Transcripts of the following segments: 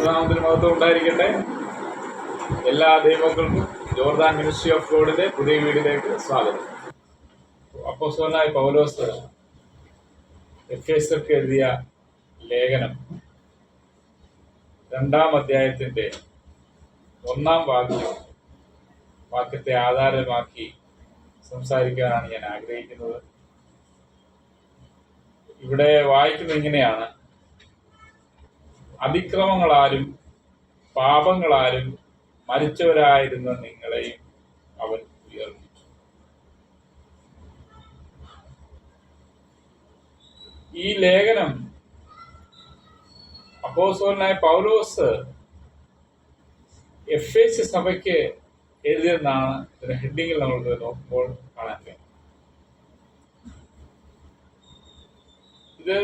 ദൈവനാമത്തിന് മഹത്വം ഉണ്ടായിരിക്കട്ടെ. എല്ലാ ദൈവങ്ങൾക്കും ജോർദാൻ മിനിസ്ട്രി ഓഫ് ഗോഡിന്റെ പുതിയ വീഡിയോയിലേക്ക് സ്വാഗതം. അപ്പോസ്തലനായ പൗലോസ് എഫേസ്യർക്ക് എഴുതിയ ലേഖനം 2-ാം അധ്യായത്തിന്റെ 1-ാം വാക്യത്തെ ആധാരമാക്കി സംസാരിക്കാനാണ് ഞാൻ ആഗ്രഹിക്കുന്നത്. ഇവിടെ വായിക്കുന്നത് ഇങ്ങനെയാണ്: അതിക്രമങ്ങളാലും പാപങ്ങളാലും മരിച്ചവരായിരുന്ന നിങ്ങളെയും അവൻ ഉയർപ്പിച്ചു. ഈ ലേഖനം അപ്പോസ്തലനായ പൗലോസ് എഫേസ്യ സഭയ്ക്ക് എഴുതിയെന്നാണ് ഇതിന്റെ ഹെഡിങ്ങിൽ നമ്മൾ നോക്കുമ്പോൾ കാണാൻ കഴിയും. ഇത്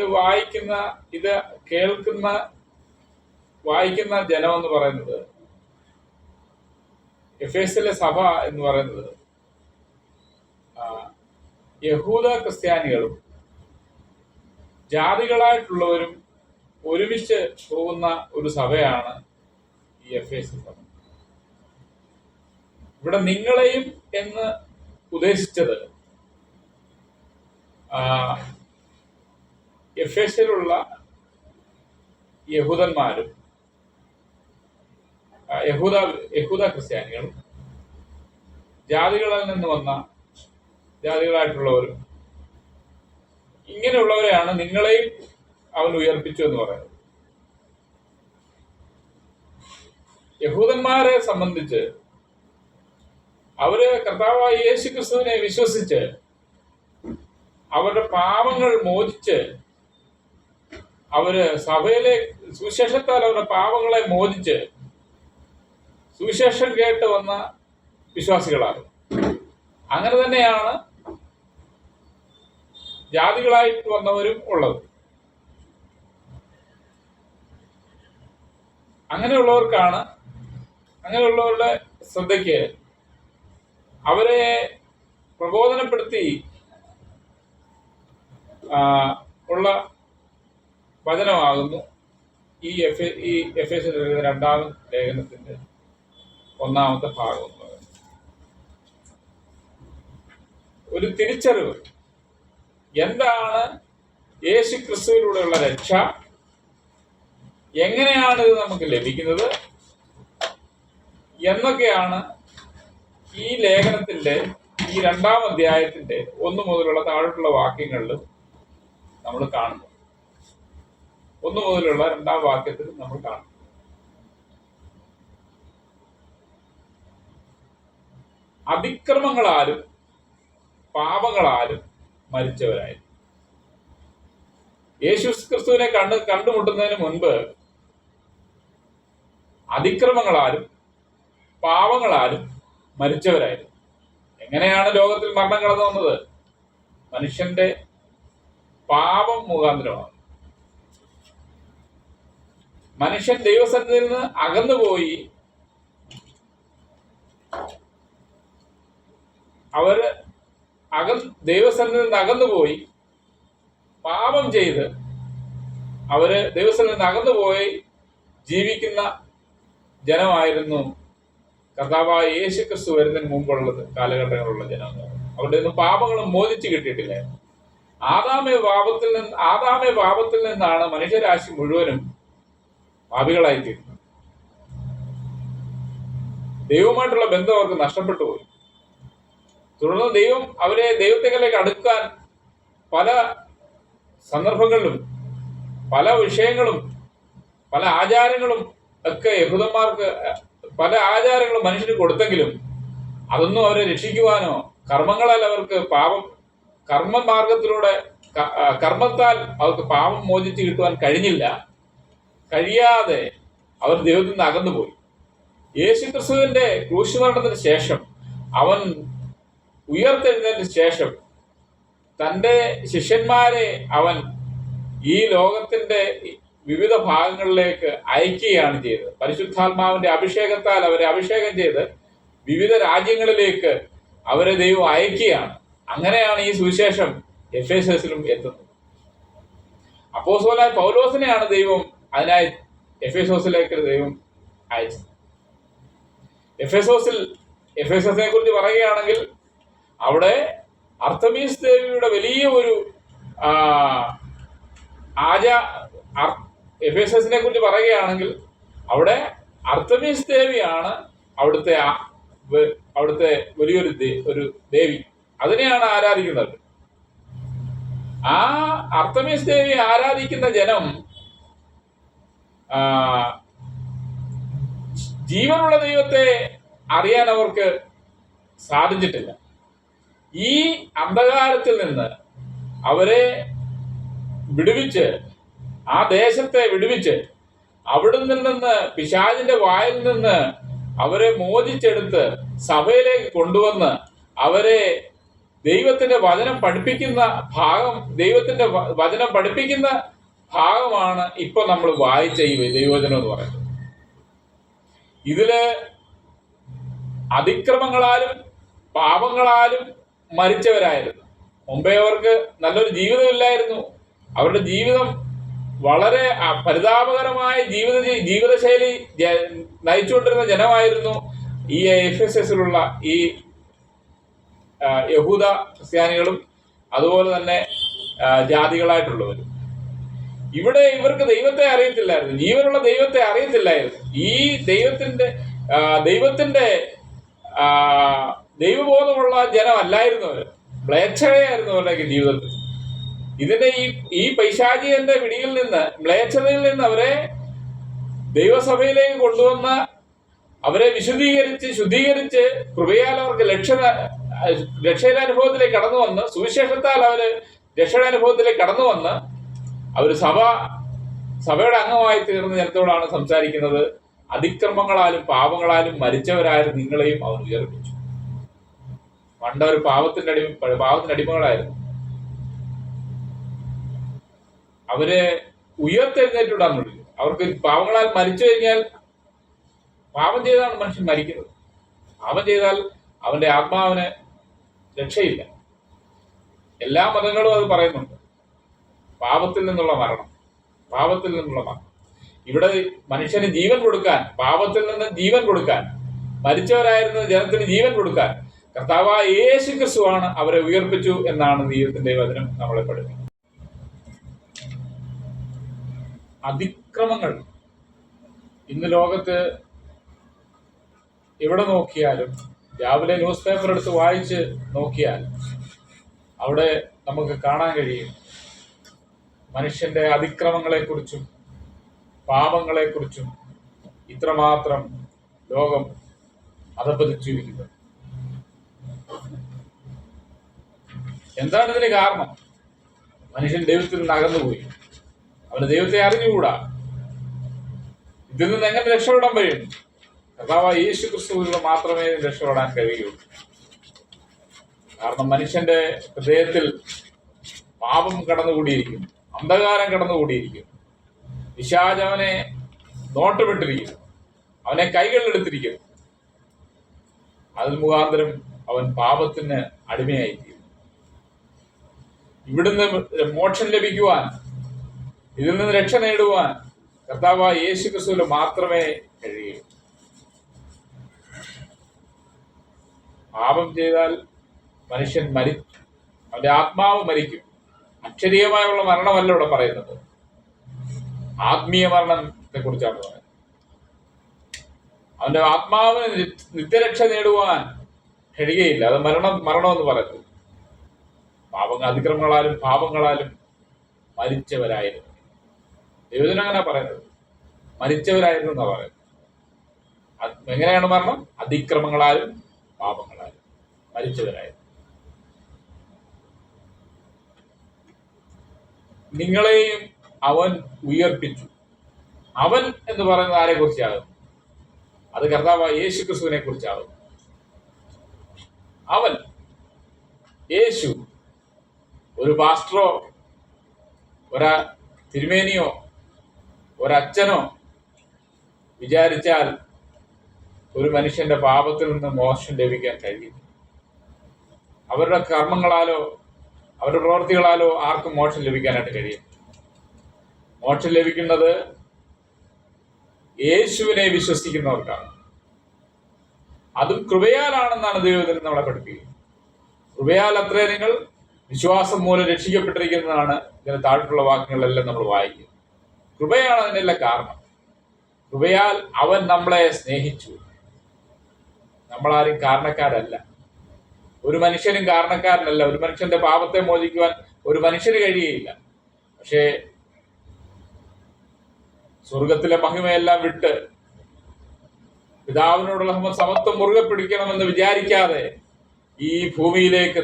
വായിക്കുന്ന ജനം എന്ന് പറയുന്നത്, എഫേസ്യയിലെ സഭ എന്ന് പറയുന്നത് യഹൂദ ക്രിസ്ത്യാനികളും ജാതികളായിട്ടുള്ളവരും ഒരുമിച്ച് പോകുന്ന ഒരു സഭയാണ് ഈ എഫേസ്യ സഭ. ഇവിടെ നിങ്ങളെയും എന്ന് ഉദ്ദേശിച്ചത് എഫേസ്യയിലുള്ള യഹൂദന്മാരും യഹൂദ ക്രിസ്ത്യാനികളും ജാതികളിൽ നിന്ന് വന്ന ജാതികളായിട്ടുള്ളവരും, ഇങ്ങനെയുള്ളവരെയാണ് നിങ്ങളെയും അവൻ ഉയർപ്പിച്ചു എന്ന് പറയുന്നത്. യഹൂദന്മാരെ സംബന്ധിച്ച് അവര് കർത്താവായ യേശു ക്രിസ്തുവിനെ വിശ്വസിച്ച് അവരുടെ പാപങ്ങൾ മോചിച്ച് അവര് സഭയിലെ സുവിശേഷത്താൽ അവരുടെ പാപങ്ങളെ മോചിച്ച് സുവിശേഷം കേട്ട് വന്ന വിശ്വാസികളാണ്. അങ്ങനെ തന്നെയാണ് ജാതികളായിട്ട് വന്നവരും ഉള്ളത്. അങ്ങനെയുള്ളവരുടെ ശ്രദ്ധയ്ക്ക് അവരെ പ്രബോധനപ്പെടുത്തി ഉള്ള വചനമാകുന്നു ഈ എഫേസ്യർ 2-ാം ലേഖനത്തിന്റെ 1-ാമത്തെ ഭാഗം എന്ന് പറയുന്നത്. ഒരു തിരിച്ചറിവ്, എന്താണ് യേശു ക്രിസ്തുവിലൂടെയുള്ള രക്ഷ, എങ്ങനെയാണ് ഇത് നമുക്ക് ലഭിക്കുന്നത് എന്നൊക്കെയാണ് ഈ ലേഖനത്തിന്റെ ഈ 2-ാം അധ്യായത്തിന്റെ 1 മുതലുള്ള താഴോട്ടുള്ള വാക്യങ്ങളിൽ നമ്മൾ കാണുന്നു. 1 മുതലുള്ള 2-ാം വാക്യത്തിൽ നമ്മൾ കാണുന്നു. അതിക്രമങ്ങളാലും പാപങ്ങളാലും മരിച്ചവരായിരുന്നു. യേശു ക്രിസ്തുവിനെ കണ്ടുമുട്ടുന്നതിന് മുൻപ് അതിക്രമങ്ങളാലും പാപങ്ങളാലും മരിച്ചവരായിരുന്നു. എങ്ങനെയാണ് ലോകത്തിൽ മരണം കടന്നു വന്നത്? മനുഷ്യന്റെ പാപം മുഖാന്തരമാണ്. മനുഷ്യൻ ദൈവസന്നിധിയിൽ നിന്ന് അകന്നുപോയി ദൈവസന്നിധിയിൽ നിന്ന് അകന്നുപോയി പാപം ചെയ്ത് ദൈവസന്നിധിയിൽ നിന്ന് അകന്നുപോയി ജീവിക്കുന്ന ജനമായിരുന്നു കർത്താവായ യേശു ക്രിസ്തു വരുന്നതിന് മുമ്പുള്ള കാലഘട്ടങ്ങളിലുള്ള ജനം. അവരുടെ ഒന്നും പാപങ്ങളും മോചിച്ച് കിട്ടിയിട്ടില്ല. ആദാമെ പാപത്തിൽ നിന്നാണ് മനുഷ്യരാശി മുഴുവനും പാപികളായിത്തീരുന്നത്. ദൈവവുമായിട്ടുള്ള ബന്ധം അവർക്ക് നഷ്ടപ്പെട്ടു പോയി. തുടർന്ന് ദൈവം അവരെ ദൈവത്തിലേക്ക് അടുക്കാൻ പല സന്ദർഭങ്ങളിലും പല വിഷയങ്ങളും പല ആചാരങ്ങളും ഒക്കെ യഹൂദന്മാർക്ക് പല ആചാരങ്ങളും മനുഷ്യന് കൊടുത്തെങ്കിലും അതൊന്നും അവരെ രക്ഷിക്കുവാനോ കർമ്മങ്ങളാൽ അവർക്ക് കർമ്മത്താൽ അവർക്ക് പാപം മോചിച്ച് കിട്ടുവാൻ കഴിയാതെ അവർ ദൈവത്തിൽ നിന്ന് അകന്നുപോയി. യേശു ക്രിസ്തുവിന്റെ ക്രൂശുമരണത്തിന് ശേഷം, അവൻ ഉയർത്തെഴുന്നതിന് ശേഷം തൻ്റെ ശിഷ്യന്മാരെ അവൻ ഈ ലോകത്തിന്റെ വിവിധ ഭാഗങ്ങളിലേക്ക് അയക്കുകയാണ് ചെയ്തത്. പരിശുദ്ധാത്മാവിന്റെ അഭിഷേകത്താൽ അവരെ അഭിഷേകം ചെയ്ത് വിവിധ രാജ്യങ്ങളിലേക്ക് അവരെ ദൈവം അയക്കുകയാണ്. അങ്ങനെയാണ് ഈ സുവിശേഷം എഫേസസിലും എത്തുന്നത്. അപ്പോസ്തലനായ പൗലോസിനെയാണ് ദൈവം അതിനായി എഫേസോസിലേക്ക് ദൈവം അയച്ചത്. എഫേസോസിനെ കുറിച്ച് പറയുകയാണെങ്കിൽ അവിടെ അർത്തമീസ് ദേവിയുടെ വലിയ ഒരു എഫേസസിനെ കുറിച്ച് പറയുകയാണെങ്കിൽ അവിടെ അർത്തമീസ് ദേവിയാണ് അവിടുത്തെ വലിയൊരു ഒരു ദേവി. അതിനെയാണ് ആരാധിക്കുന്നത്. ആ അർത്തമീസ് ദേവി ആരാധിക്കുന്ന ജനം ജീവനുള്ള ദൈവത്തെ അറിയാൻ അവർക്ക് സാധിച്ചിട്ടില്ല. ഈ അന്ധകാരത്തിൽ നിന്ന് അവരെ വിടുവിച്ച്, ആ ദേശത്തെ വിടുവിച്ച്, അവിടെ നിന്ന് പിശാചിന്റെ വായിൽ നിന്ന് അവരെ മോചിച്ചെടുത്ത് സഭയിലേക്ക് കൊണ്ടുവന്ന് അവരെ ദൈവത്തിന്റെ വചനം പഠിപ്പിക്കുന്ന ഭാഗമാണ് ഇപ്പൊ നമ്മൾ വായിച്ച ഈ ദൈവവചനം എന്ന് പറയുന്നത്. ഇതില് അതിക്രമങ്ങളാലും പാപങ്ങളാലും മരിച്ചവരായിരുന്നു. മുമ്പേ അവർക്ക് നല്ലൊരു ജീവിതമില്ലായിരുന്നു. അവരുടെ ജീവിതം വളരെ പരിതാപകരമായ ജീവിതശൈലി നയിച്ചുകൊണ്ടിരുന്ന ജനമായിരുന്നു ഈ എഫെസസിലുള്ള ഈ യഹൂദ ക്രിസ്ത്യാനികളും അതുപോലെ തന്നെ ജാതികളായിട്ടുള്ളവരും. ഇവിടെ ഇവർക്ക് ദൈവത്തെ അറിയത്തില്ലായിരുന്നു, ജീവനുള്ള ദൈവത്തെ അറിയത്തില്ലായിരുന്നു. ഈ ദൈവത്തിന്റെ ദൈവബോധമുള്ള ജനമല്ലായിരുന്നു അവർ. മ്ലേച്ഛതയായിരുന്നു അവരുടെയൊക്കെ ജീവിതത്തിൽ. ഇതിന്റെ ഈ പൈശാചികന്റെ പിടിയിൽ നിന്ന്, മ്ലേച്ഛതയിൽ നിന്ന് അവരെ ദൈവസഭയിലേക്ക് കൊണ്ടുവന്ന് അവരെ ശുദ്ധീകരിച്ച് കൃപയാൽ അവർക്ക് രക്ഷാനുഭവത്തിലേക്ക് കടന്നു വന്ന്, സുവിശേഷത്താൽ അവര് രക്ഷാനുഭവത്തിലേക്ക് കടന്നു വന്ന് അവർ സഭയുടെ അംഗമായി തീർന്ന ജനത്തോടാണ് സംസാരിക്കുന്നത്. അതിക്രമങ്ങളാലും പാപങ്ങളാലും മരിച്ചവരായ നിങ്ങളെയും അവർ ഉയർപ്പിച്ചു. പണ്ടവർ പാപത്തിന്റെ അടിമകളായിരുന്നു. അവരെ ഉയർത്തെഴുന്നേറ്റിടാൻ വിളിക്കും. അവർക്ക് പാപങ്ങളാൽ മരിച്ചു കഴിഞ്ഞാൽ, പാപം ചെയ്താണ് മനുഷ്യൻ മരിക്കുന്നത്. പാപം ചെയ്താൽ അവന്റെ ആത്മാവിന് രക്ഷയില്ല. എല്ലാ മതങ്ങളും അത് പറയുന്നുണ്ട്. പാപത്തിൽ നിന്നുള്ള മരണം. ഇവിടെ മനുഷ്യന് ജീവൻ കൊടുക്കാൻ, പാപത്തിൽ നിന്ന് ജീവൻ കൊടുക്കാൻ, മരിച്ചവരായിരുന്ന ജനത്തിന് ജീവൻ കൊടുക്കാൻ കർത്താവായ യേശു ക്രിസ്തുവാണ് അവരെ ഉയർപ്പിച്ചു എന്നാണ് ദൈവത്തിന്റെ വചനം നമ്മളെ പഠിപ്പിക്കുന്നത്. അതിക്രമങ്ങൾ ഇന്ന് ലോകത്ത് എവിടെ നോക്കിയാലും, രാവിലെ ന്യൂസ് പേപ്പർ എടുത്ത് വായിച്ച് നോക്കിയാൽ അവിടെ നമുക്ക് കാണാൻ കഴിയും മനുഷ്യന്റെ അതിക്രമങ്ങളെക്കുറിച്ചും പാപങ്ങളെക്കുറിച്ചും ഇത്രമാത്രം ലോകം അധപ്പതിച്ചിരിക്കുന്നത്. എന്താണ് ഇതിന് കാരണം? മനുഷ്യൻ ദൈവത്തിൽ നിന്ന് അകന്നുപോയി. അവന് ദൈവത്തെ അറിഞ്ഞുകൂടാ. ഇതിൽ നിന്ന് എങ്ങനെ രക്ഷപ്പെടാൻ കഴിയും? കർത്താവായ യേശു ക്രിസ്തുവിലൂടെ മാത്രമേ രക്ഷപ്പെടാൻ കഴിയുള്ളൂ. കാരണം മനുഷ്യന്റെ ഹൃദയത്തിൽ പാപം കടന്നുകൂടിയിരിക്കുന്നു, അന്ധകാരം കടന്നുകൂടിയിരിക്കുന്നു. പിശാച് അവനെ നോട്ടമിട്ടിരിക്കുന്നു, അവനെ കൈകളിലെടുത്തിരിക്കുന്നു. അതിന് മുഖാന്തരം അവൻ പാപത്തിന് അടിമയായിത്തീരുന്നു. ഇവിടുന്ന് മോക്ഷം ലഭിക്കുവാൻ, ഇതിൽ നിന്ന് രക്ഷ നേടുവാൻ കർത്താവായ യേശു ക്രിസ്തുവിൽ മാത്രമേ കഴിയൂ. പാപം ചെയ്താൽ മനുഷ്യൻ അവന്റെ ആത്മാവ് മരിക്കും. അക്ഷരീയമായുള്ള മരണമല്ല ഇവിടെ പറയുന്നത്, ആത്മീയ മരണത്തെ കുറിച്ചാണ് പറയുന്നത്. അവന്റെ ആത്മാവിന് നിത്യരക്ഷ നേടുവാൻ കഴിയുകയില്ല. അത് മരണമെന്ന് പറയുന്നത്. അതിക്രമങ്ങളാലും പാപങ്ങളാലും മരിച്ചവരായിരുന്നു. ദൈവജനം അങ്ങനെ പറയുന്നത്, മരിച്ചവരായിരുന്നു എന്നാ പറയുന്നത്. എങ്ങനെയാണ് മരണം? അതിക്രമങ്ങളാലും പാപങ്ങളാലും മരിച്ചവരായിരുന്നു. നിങ്ങളെയും അവൻ ഉയർപ്പിച്ചു. അവൻ എന്ന് പറയുന്നത് ആരെ കുറിച്ചാകും? അത് കർത്താവായ യേശു ക്രിസ്തുവിനെ കുറിച്ചാകും. അവൻ, യേശു, ഒരു പാസ്റ്ററോ തിരുമേനിയോ ഒരച്ഛനോ വിചാരിച്ചാൽ ഒരു മനുഷ്യന്റെ പാപത്തിൽ നിന്ന് മോക്ഷം ലഭിക്കാൻ കഴിയും. അവരുടെ കർമ്മങ്ങളാലോ അവരുടെ പ്രവൃത്തികളാലോ ആർക്കും മോക്ഷം ലഭിക്കാനായിട്ട് കഴിയും. മോക്ഷം ലഭിക്കുന്നത് യേശുവിനെ വിശ്വസിക്കുന്നവർക്കാണ്. അതും കൃപയാലാണെന്നാണ് ദൈവത്തിന് നമ്മളെ പഠിപ്പിക്കുന്നത്. കൃപയാൽ അത്രേ നിങ്ങൾ വിശ്വാസം മൂലം രക്ഷിക്കപ്പെട്ടിരിക്കുന്നതാണ് ഇതിന് താഴെയുള്ള വാക്യങ്ങളെല്ലാം നമ്മൾ വായിക്കുന്നത്. കൃപയാണ് അതിനെല്ലാം കാരണം. കൃപയാൽ അവൻ നമ്മളെ സ്നേഹിച്ചു. നമ്മളാരും കാരണക്കാരല്ല. ഒരു മനുഷ്യനും കാരണക്കാരനല്ല. ഒരു മനുഷ്യന്റെ പാപത്തെ മോചിക്കുവാൻ ഒരു മനുഷ്യന് കഴിയുകയില്ല. പക്ഷേ സ്വർഗത്തിലെ മഹിമയെല്ലാം വിട്ട് പിതാവിനോടുള്ള സമത്വം മുറുകെ പിടിക്കണമെന്ന് വിചാരിക്കാതെ ഈ ഭൂമിയിലേക്ക്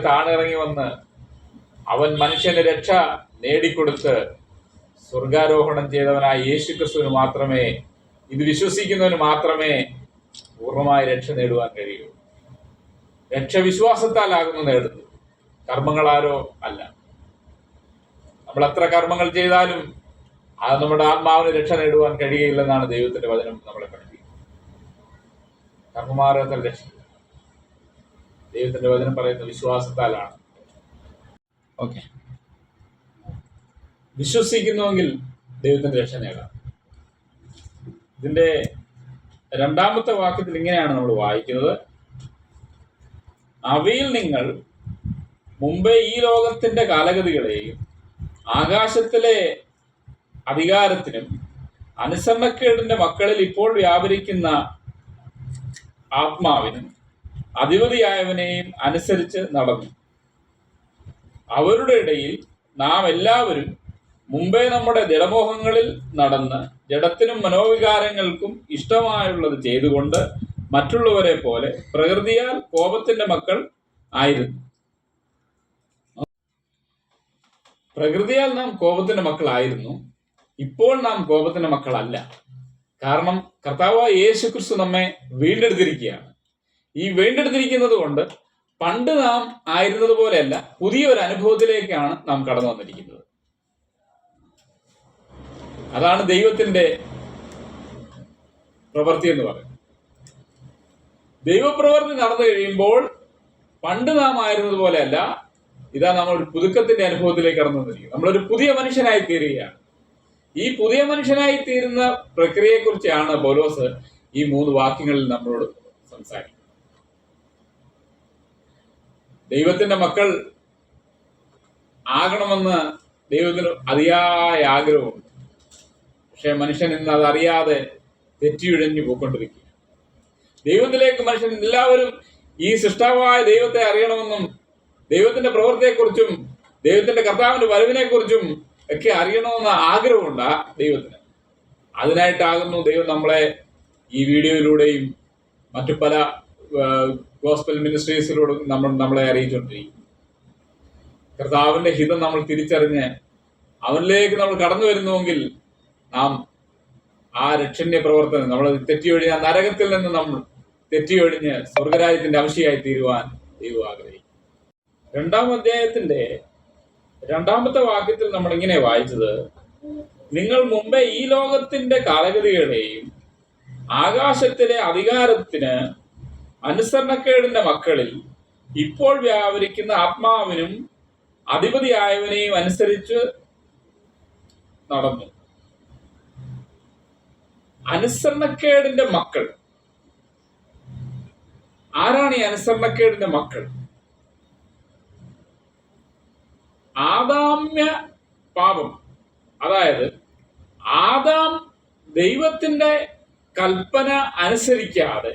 താണിറങ്ങി വന്ന് അവൻ മനുഷ്യന് രക്ഷ നേടിക്കൊടുത്ത് സ്വർഗാരോഹണം ചെയ്തവനായ യേശുക്രിസ്തുവിന് മാത്രമേ, ഇത് വിശ്വസിക്കുന്നവന് മാത്രമേ പൂർണ്ണമായ രക്ഷ നേടുവാൻ കഴിയൂ. രക്ഷ വിശ്വാസത്താലാകുന്നു നേടുന്നത്, കർമ്മങ്ങളാരോ അല്ല. നമ്മൾ എത്ര കർമ്മങ്ങൾ ചെയ്താലും അത് നമ്മുടെ ആത്മാവിന് രക്ഷ നേടുവാൻ കഴിയുകയില്ലെന്നാണ് ദൈവത്തിന്റെ വചനം നമ്മളെ പഠിപ്പിക്കുന്നത്. കർമ്മമാർഗത്താൽ രക്ഷിക്കുക. ദൈവത്തിന്റെ വചനം പറയുന്ന വിശ്വാസത്താലാണ്. ഓക്കെ, വിശ്വസിക്കുന്നുവെങ്കിൽ ദൈവത്തിന്റെ രക്ഷ നേടാം. ഇതിന്റെ രണ്ടാമത്തെ വാക്യത്തിൽ ഇങ്ങനെയാണ് നമ്മൾ വായിക്കുന്നത്: അവയിൽ നിങ്ങൾ മുമ്പേ ഈ ലോകത്തിന്റെ കാലഗതികളെയും ആകാശത്തിലെ അധികാരത്തിനും അനുസരണക്കേടിന്റെ മക്കളിൽ ഇപ്പോൾ വ്യാപരിക്കുന്ന ആത്മാവിനും അധിപതിയായവനെയും അനുസരിച്ച് നടന്നു. അവരുടെ ഇടയിൽ നാം എല്ലാവരും മുമ്പേ നമ്മുടെ ജഡമോഹങ്ങളിൽ നടന്ന് ജഡത്തിനും മനോവികാരങ്ങൾക്കും ഇഷ്ടമായുള്ളത് ചെയ്തുകൊണ്ട് മറ്റുള്ളവരെ പോലെ പ്രകൃതിയാൽ കോപത്തിന്റെ മക്കൾ ആയിരുന്നു. പ്രകൃതിയാൽ നാം കോപത്തിന്റെ മക്കളായിരുന്നു. ഇപ്പോൾ നാം കോപത്തിന്റെ മക്കളല്ല. കാരണം കർത്താവായ യേശുക്രിസ്തു നമ്മെ വീണ്ടെടുത്തിരിക്കുകയാണ്. ഈ വീണ്ടെടുത്തിരിക്കുന്നത് കൊണ്ട് പണ്ട് നാം ആയിരുന്നത് പോലെയല്ല, പുതിയൊരു അനുഭവത്തിലേക്കാണ് നാം കടന്നു വന്നിരിക്കുന്നത്. അതാണ് ദൈവത്തിന്റെ പ്രവൃത്തി എന്ന് പറയുന്നത്. ദൈവപ്രവൃത്തി നടന്നു കഴിയുമ്പോൾ പണ്ട് നാം ആയിരുന്നത് പോലെയല്ല, ഇതാ നമ്മൾ ഒരു പുതുക്കത്തിന്റെ അനുഭവത്തിലേക്ക് കടന്നു വന്നിരിക്കുന്നത്. നമ്മളൊരു പുതിയ മനുഷ്യനായി തീരുകയാണ്. ഈ പുതിയ മനുഷ്യനായി തീരുന്ന പ്രക്രിയയെക്കുറിച്ചാണ് പൗലോസ് ഈ 3 വാക്യങ്ങളിൽ നമ്മളോട് സംസാരിക്കുന്നത്. ദൈവത്തിന്റെ മക്കൾ ആകണമെന്ന് ദൈവത്തിന് അതിയായ ആഗ്രഹമുണ്ട്. പക്ഷെ മനുഷ്യൻ ഇന്ന് അതറിയാതെ തെറ്റിയുഴഞ്ഞു പോയിക്കൊണ്ടിരിക്കുക. ദൈവത്തിലേക്ക് മനുഷ്യൻ എല്ലാവരും ഈ സൃഷ്ടാവായ ദൈവത്തെ അറിയണമെന്നും ദൈവത്തിന്റെ പ്രവൃത്തിയെക്കുറിച്ചും ദൈവത്തിന്റെ കർത്താവിന്റെ വരവിനെക്കുറിച്ചും ഒക്കെ അറിയണമെന്ന ആഗ്രഹമുണ്ട് ആ ദൈവത്തിന്. അതിനായിട്ടാകുന്നു ദൈവം നമ്മളെ ഈ വീഡിയോയിലൂടെയും മറ്റു പല ഗോസ്പൽ മിനിസ്ട്രീസിലൂടെ നമ്മളെ അറിയിച്ചുകൊണ്ടിരിക്കും. കർത്താവിന്റെ ഹിതം നമ്മൾ തിരിച്ചറിഞ്ഞ് അവനിലേക്ക് നമ്മൾ കടന്നു വരുന്നുവെങ്കിൽ നാം ആ രക്ഷണ്യ പ്രവർത്തനം, നമ്മൾ തെറ്റിയൊഴിഞ്ഞ നരകത്തിൽ നിന്ന് നമ്മൾ തെറ്റിയൊഴിഞ്ഞ് സ്വർഗരാജ്യത്തിന്റെ അംശയായി തീരുവാൻ ദൈവം ആഗ്രഹിക്കും. 2-ാം അധ്യായത്തിന്റെ 2-ാമത്തെ വാക്യത്തിൽ നമ്മൾ ഇങ്ങനെ വായിച്ചത്: നിങ്ങൾ മുമ്പേ ഈ ലോകത്തിന്റെ കാലഗതികളെയും ആകാശത്തിലെ അധികാരത്തിന് അനുസരണക്കേടിന്റെ മക്കളിൽ ഇപ്പോൾ വ്യാപരിക്കുന്ന ആത്മാവിനും അധിപതിയായവനെയും അനുസരിച്ച് നടന്നു. അനുസരണക്കേടിന്റെ മക്കൾ ആരാണ്? ഈ അനുസരണക്കേടിന്റെ മക്കൾ ആദാമ്യ പാപം, അതായത് ആദാം ദൈവത്തിന്റെ കൽപ്പന അനുസരിക്കാതെ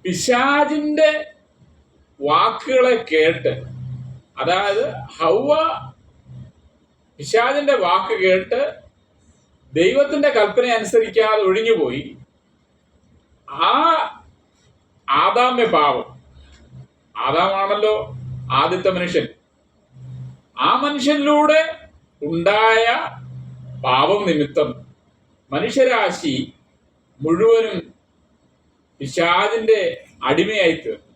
പിശാചിന്റെ വാക്കുകളെ കേട്ട്, അതായത് ഹൗവ പിശാചിന്റെ വാക്ക് കേട്ട് ദൈവത്തിന്റെ കൽപ്പന അനുസരിക്കാതെ ഒഴിഞ്ഞുപോയി. ആ ആദാമ്യ പാപം, ആദാമാണല്ലോ ആദ്യത്തെ മനുഷ്യൻ, ആ മനുഷ്യനിലൂടെ ഉണ്ടായ പാപം നിമിത്തം മനുഷ്യരാശി മുഴുവനും പിശാചിന്റെ അടിമയായി തീർന്നു.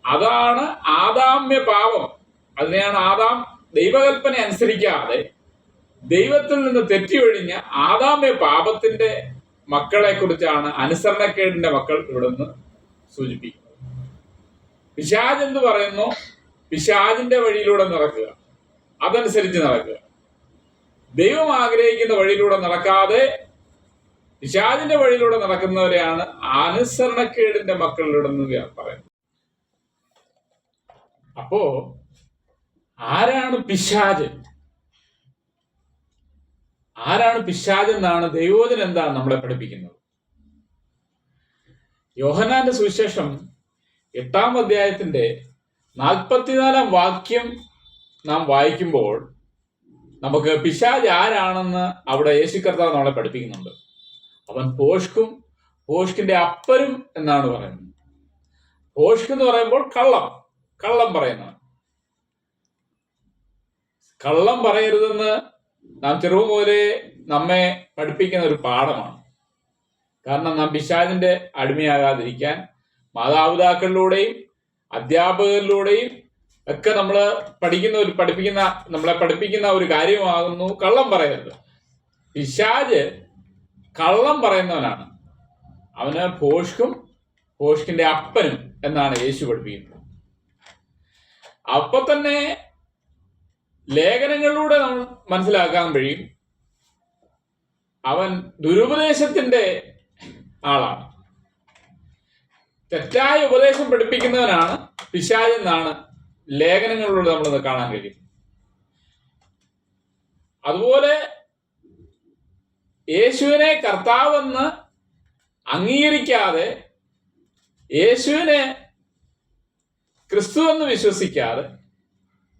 അതാണ് ആദാമ്യ പാപം. അതിനെയാണ് ആദാം ദൈവകൽപ്പന അനുസരിക്കാതെ ദൈവത്തിൽ നിന്ന് തെറ്റിയൊഴിഞ്ഞ ആദാമ്യ പാപത്തിന്റെ മക്കളെ കുറിച്ചാണ് അനുസരണക്കേടിന്റെ മക്കൾ ഇവിടുന്ന് സൂചിപ്പിക്കുന്നത്. പിശാച് എന്ന് പറയുന്നു, പിശാചിന്റെ വഴിയിലൂടെ നടക്കുക, അതനുസരിച്ച് നടക്കുക. ദൈവം ആഗ്രഹിക്കുന്ന വഴിയിലൂടെ നടക്കാതെ പിശാചിന്റെ വഴിയിലൂടെ നടക്കുന്നവരെയാണ് അനുസരണക്കേടിന്റെ മക്കളിലൂടെ പറയുന്നത്. അപ്പോ ആരാണ് പിശാച്? ആരാണ് പിശാച് എന്നാണ് ദൈവവചനം എന്താണ് നമ്മളെ പഠിപ്പിക്കുന്നത്? യോഹന്നാന്റെ സുവിശേഷം 8-ാം അധ്യായത്തിന്റെ 44-ാം വാക്യം നാം വായിക്കുമ്പോൾ നമുക്ക് പിശാച് ആരാണെന്ന് അവിടെ യേശു കർത്താവ് നമ്മളെ പഠിപ്പിക്കുന്നുണ്ട്. അവൻ ഭോഷ്കും ഭോഷ്കിന്റെ അപ്പനും എന്നാണ് പറയുന്നത്. ഭോഷ്ക് എന്ന് പറയുമ്പോൾ കള്ളം പറയുന്നവൻ. കള്ളം പറയരുതെന്ന് നാം ചെറുപ്പം മുതലേ നമ്മെ പഠിപ്പിക്കുന്ന ഒരു പാഠമാണ്. കാരണം നാം പിശാചിന്റെ അടിമയാകാതിരിക്കാൻ മാതാപിതാക്കളിലൂടെയും അധ്യാപകരിലൂടെയും ഒക്കെ നമ്മളെ പഠിപ്പിക്കുന്ന ഒരു കാര്യമാകുന്നു കള്ളം പറയരുത്. പിശാച് കള്ളം പറയുന്നവനാണ്. അവന് ഭോഷ്കും ഭോഷ്കിന്റെ അപ്പനും എന്നാണ് യേശു പഠിപ്പിക്കുന്നത്. അപ്പൊ തന്നെ ലേഖനങ്ങളിലൂടെ നമ്മൾ മനസ്സിലാക്കാൻ കഴിയും അവൻ ദുരുപദേശത്തിന്റെ ആളാണ്. തെറ്റായ ഉപദേശം പഠിപ്പിക്കുന്നവനാണ് പിശാച് എന്നാണ് ലേഖനങ്ങളിലൂടെ നമ്മളത് കാണാൻ കഴിയും. അതുപോലെ യേശുവിനെ കർത്താവെന്ന് അംഗീകരിക്കാതെ, യേശുവിനെ ക്രിസ്തു എന്ന് വിശ്വസിക്കാതെ,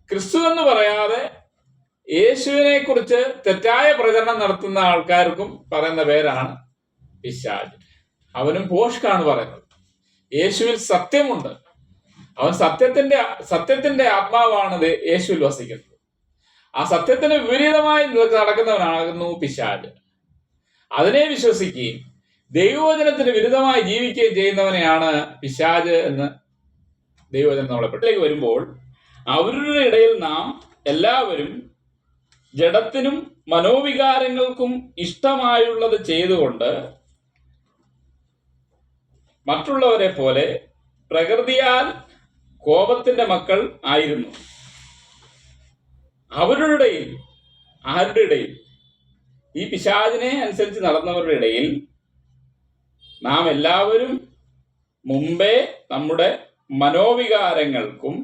ക്രിസ്തു എന്ന് പറയാതെ യേശുവിനെ കുറിച്ച് തെറ്റായ പ്രചരണം നടത്തുന്ന ആൾക്കാർക്കും പറയുന്ന പേരാണ് പിശാച്. അവനും ഭോഷ്കാണ് പറയുന്നത്. യേശുവിൽ സത്യമുണ്ട്. അവൻ സത്യത്തിന്റെ ആത്മാവാണ് യേശുവിൽ വസിക്കുന്നത്. ആ സത്യത്തിന് വിപരീതമായി നടക്കുന്നവനാകുന്നു പിശാച്. അതിനെ വിശ്വസിക്കുകയും ദൈവവചനത്തിന് വിരുദ്ധമായി ജീവിക്കുകയും ചെയ്യുന്നവനെയാണ് പിശാച് എന്ന് ദൈവവചനം നമ്മളെ പെട്ടിലേക്ക് വരുമ്പോൾ, അവരുടെ ഇടയിൽ നാം എല്ലാവരും ജഡത്തിനും മനോവികാരങ്ങൾക്കും ഇഷ്ടമായുള്ളത് ചെയ്തുകൊണ്ട് മറ്റുള്ളവരെ പോലെ പ്രകൃതിയാൽ കോപത്തിന്റെ മക്കൾ ആയിരുന്നു. അവരുടെ ഇടയിൽ, ആരുടെ ഇടയിൽ? ഈ പിശാചിനെ അനുസരിച്ച് നടന്നവരുടെ ഇടയിൽ നാം എല്ലാവരും മുമ്പേ നമ്മുടെ മനോവികാരങ്ങൾക്കും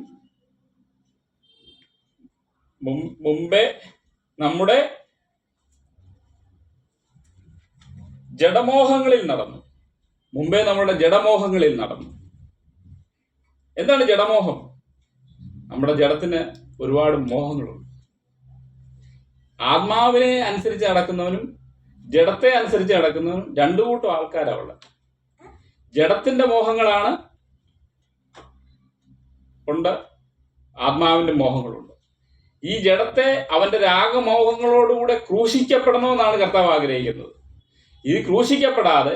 നമ്മുടെ ജഡമോഹങ്ങളിൽ നടന്നു. എന്താണ് ജഡമോഹം? നമ്മുടെ ജഡത്തിന് ഒരുപാട് മോഹങ്ങളുണ്ട്. ആത്മാവിനെ അനുസരിച്ച് നടക്കുന്നവനും ജഡത്തെ അനുസരിച്ച് നടക്കുന്നവനും രണ്ടു കൂട്ടം ആൾക്കാരാണ് ഉള്ളത്. ജഡത്തിന്റെ മോഹങ്ങളാണ് ഉണ്ട്, ആത്മാവിന്റെ മോഹങ്ങളുണ്ട്. ഈ ജഡത്തെ അവന്റെ രാഗമോഹങ്ങളോടുകൂടെ ക്രൂശിക്കപ്പെടണമെന്നാണ് കർത്താവ് ആഗ്രഹിക്കുന്നത്. ഇത് ക്രൂശിക്കപ്പെടാതെ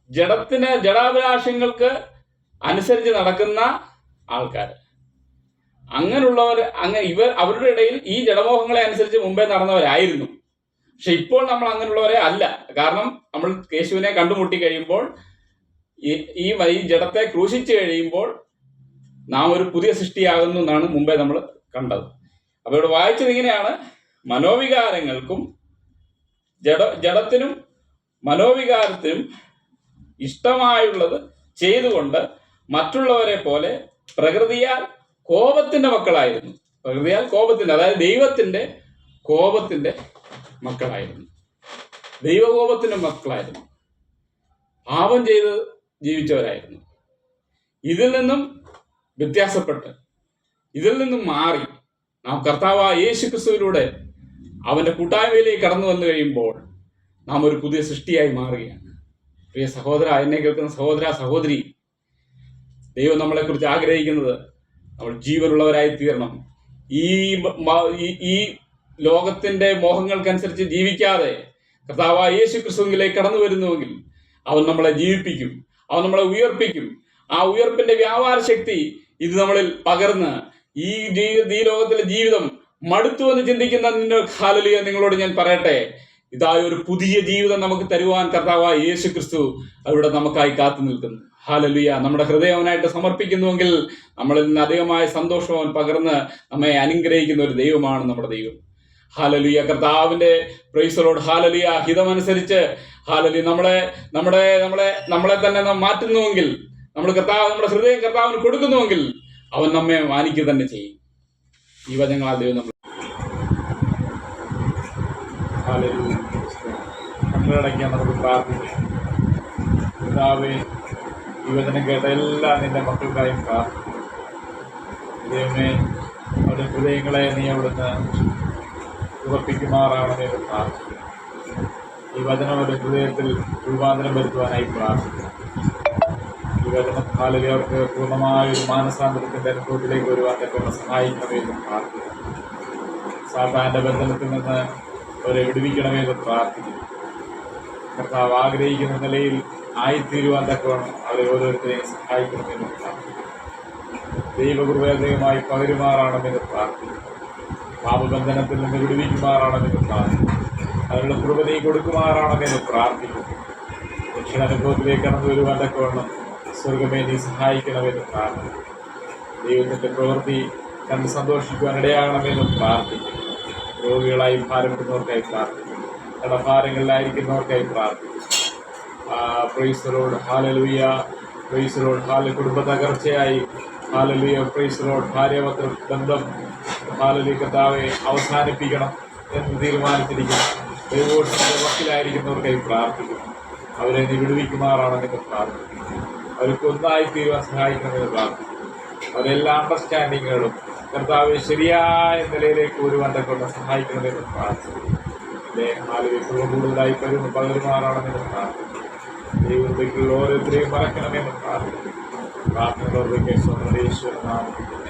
ജഡാഭിലാഷങ്ങൾക്ക് അനുസരിച്ച് നടക്കുന്ന ആൾക്കാർ, അവരുടെ ഇടയിൽ ഈ ജഡമോഹങ്ങളെ അനുസരിച്ച് മുമ്പേ നടന്നവരായിരുന്നു. പക്ഷെ ഇപ്പോൾ നമ്മൾ അങ്ങനെയുള്ളവരെ അല്ല. കാരണം നമ്മൾ യേശുവിനെ കണ്ടുമുട്ടി കഴിയുമ്പോൾ, ഈ ജഡത്തെ ക്രൂശിച്ചു കഴിയുമ്പോൾ നാം ഒരു പുതിയ സൃഷ്ടിയാകുന്നു എന്നാണ് മുമ്പേ നമ്മൾ കണ്ടത്. അപ്പൊ ഇവിടെ വായിച്ചത് ഇങ്ങനെയാണ്: മനോവികാരങ്ങൾക്കും ജഡത്തിനും മനോവികാരത്തിനും ഇഷ്ടമായുള്ളത് ചെയ്തുകൊണ്ട് മറ്റുള്ളവരെ പോലെ പ്രകൃതിയാൽ കോപത്തിന്റെ മക്കളായിരുന്നു. അതായത് ദൈവത്തിന്റെ കോപത്തിന്റെ മക്കളായിരുന്നു. ദൈവകോപത്തിന്റെ മക്കളായിരുന്നു. പാപം ചെയ്ത് ജീവിച്ചവരായിരുന്നു. ഇതിൽ നിന്നും വ്യത്യാസപ്പെട്ട്, ഇതിൽ നിന്നും മാറി നാം കർത്താവായ യേശു ക്രിസ്തുവിലൂടെ അവന്റെ കൂട്ടായ്മയിലേക്ക് കടന്നു വന്നു കഴിയുമ്പോൾ നാം ഒരു പുതിയ സൃഷ്ടിയായി മാറുകയാണ്. പ്രിയ സഹോദര, എന്നെ കേൾക്കുന്ന സഹോദര സഹോദരി, ദൈവം നമ്മളെക്കുറിച്ച് ആഗ്രഹിക്കുന്നത് നമ്മൾ ജീവനുള്ളവരായി തീരണം. ഈ ലോകത്തിന്റെ മോഹങ്ങൾക്കനുസരിച്ച് ജീവിക്കാതെ കർത്താവായ യേശു ക്രിസ്തുവിലേക്ക് കടന്നു വരുന്നുവെങ്കിൽ അവൻ നമ്മളെ ജീവിപ്പിക്കും, അവൻ നമ്മളെ ഉയർപ്പിക്കും. ആ ഉയർപ്പിന്റെ വ്യാപാര ശക്തി ഇത് നമ്മളിൽ പകർന്ന് ഈ ലോകത്തിലെ ജീവിതം മടുത്തു എന്ന് ചിന്തിക്കുന്ന ഹല്ലേലൂയ, നിങ്ങളോട് ഞാൻ പറയട്ടെ, ഇതായ ഒരു പുതിയ ജീവിതം നമുക്ക് തരുവാൻ കർത്താവായ യേശു ക്രിസ്തു അവിടെ നമുക്കായി കാത്തു നിൽക്കുന്നു. ഹല്ലേലൂയ. നമ്മുടെ ഹൃദയം അവനായിട്ട് സമർപ്പിക്കുന്നുവെങ്കിൽ നമ്മളിൽ നിന്ന് അധികമായ സന്തോഷം അവൻ പകർന്ന് നമ്മെ അനുഗ്രഹിക്കുന്ന ഒരു ദൈവമാണ് നമ്മുടെ ദൈവം. ഹാലലുയ കർത്താവിന്റെ പ്രൈസ് ദി ലോർഡ് ഹാലലുയ ഹിതമനുസരിച്ച് ഹാലലി നമ്മളെ തന്നെ നാം മാറ്റുന്നുവെങ്കിൽ, നമ്മുടെ ഹൃദയം കർത്താവിന് കൊടുക്കുന്നുവെങ്കിൽ അവൻ നമ്മെ മാനിക്കുക തന്നെ ചെയ്യും. ഈ വചനങ്ങളാൽ ദൈവം നമ്മൾ കണ്ണടയ്ക്കാൻ നമുക്ക് പ്രാർത്ഥിക്കാം. കർത്താവേ, ഈ വചനം കേട്ട എല്ലാ നിന്റെ മക്കൾക്കായും പ്രാർത്ഥിക്കും. ദൈവമേ, അവരുടെ ഹൃദയങ്ങളെ നീ അവിടുന്ന് ഉറപ്പിക്കുമാറാണെന്ന് പ്രാർത്ഥിക്കും. ഈ വചനം അവരുടെ ഹൃദയത്തിൽ രൂപാന്തരം വരുത്തുവാനായി പ്രാർത്ഥിക്കും. ഈ വചനം ഹാലലി അവർക്ക് പൂർണ്ണമായ ഒരു മാനസാന്തരത്തിന്റെ അനുഭവത്തിലേക്ക് വരുവാൻ തന്നെ സഹായിക്കണമെന്ന് പ്രാർത്ഥിക്കും. സാത്താന്റെ ബന്ധനത്തിൽ നിന്ന് അവരെ വിടുവിക്കണമെന്ന് പ്രാർത്ഥിക്കുന്നു. കർത്താവ് ആഗ്രഹിക്കുന്ന നിലയിൽ ആയിത്തീരുവാൻ തക്കവണ്ണം അവരെ ഓരോരുത്തരെയും സഹായിക്കണമെന്ന് പ്രാർത്ഥിക്കുന്നു. ദൈവകൃപയുമായി പകരുമാറാണെന്ന് പ്രാർത്ഥിക്കുന്നു. പാപബന്ധനത്തിൽ നിന്ന് വിടുവിക്കുമാറാണെന്ന് പ്രാർത്ഥിക്കുന്നു. അതിനുള്ള കൃപ നീ കൊടുക്കുമാറാണെന്ന് പ്രാർത്ഥിക്കുന്നു. രക്ഷാനുഭവത്തിലേക്ക് കടന്നു വരുവാൻ തക്കവണ്ണം സ്വർഗമേ നീ സഹായിക്കണമെന്ന് പ്രാർത്ഥിക്കുന്നു. ദൈവത്തിന്റെ പ്രവൃത്തി കണ്ട് സന്തോഷിക്കുവാൻ ഇടയാകണമെന്ന് പ്രാർത്ഥിക്കുന്നു. രോഗികളായി ഭാരപ്പെടുന്നവർക്കായി പ്രാർത്ഥിക്കുന്നു. കടഭാരങ്ങളിലായിരിക്കുന്നവർക്കായി പ്രാർത്ഥിക്കുന്നു. Praise the Lord hallelujah. Praise the Lord hallelujah. കുടുംബ തകർച്ചയായി ഹല്ലേലൂയ. പ്രൈസ് ദി ലോർഡ് ഭാര്യാഭർത്തൃ ബന്ധം ഹല്ലേലൂയ കർത്താവെ അവസാനിപ്പിക്കണം എന്ന് തീരുമാനിച്ചിരിക്കുന്നു. ദൈവോഷത്തിന്റെ വക്കിലായിരിക്കുന്നവർക്കായി പ്രാർത്ഥിക്കുന്നു. അവരെ നീ വിടുവിക്കുമാറാണെന്ന് പ്രാർത്ഥിക്കുന്നു. അവർക്ക് ഒന്നായി തീരുവാൻ സഹായിക്കണമെന്ന് പ്രാർത്ഥിക്കുന്നു. അവരെല്ലാ അണ്ടർസ്റ്റാൻഡിങ്ങുകളും കർത്താവ് ശരിയായ നിലയിലേക്ക് വരുവാൻ തക്കൊണ്ട് സഹായിക്കണമെന്ന് പ്രാർത്ഥിക്കുന്നു. കൂടുതലായി പകരുമാറാണെന്ന് പ്രാർത്ഥിക്കുന്നു. ദൈവത്തേക്കുള്ള ഓരോരുത്തരെയും മറക്കണമെന്ന് പ്രാർത്ഥിക്കുന്നു. പ്രാർത്ഥനകളോട് ഈശ്വരനാമത്തിൽ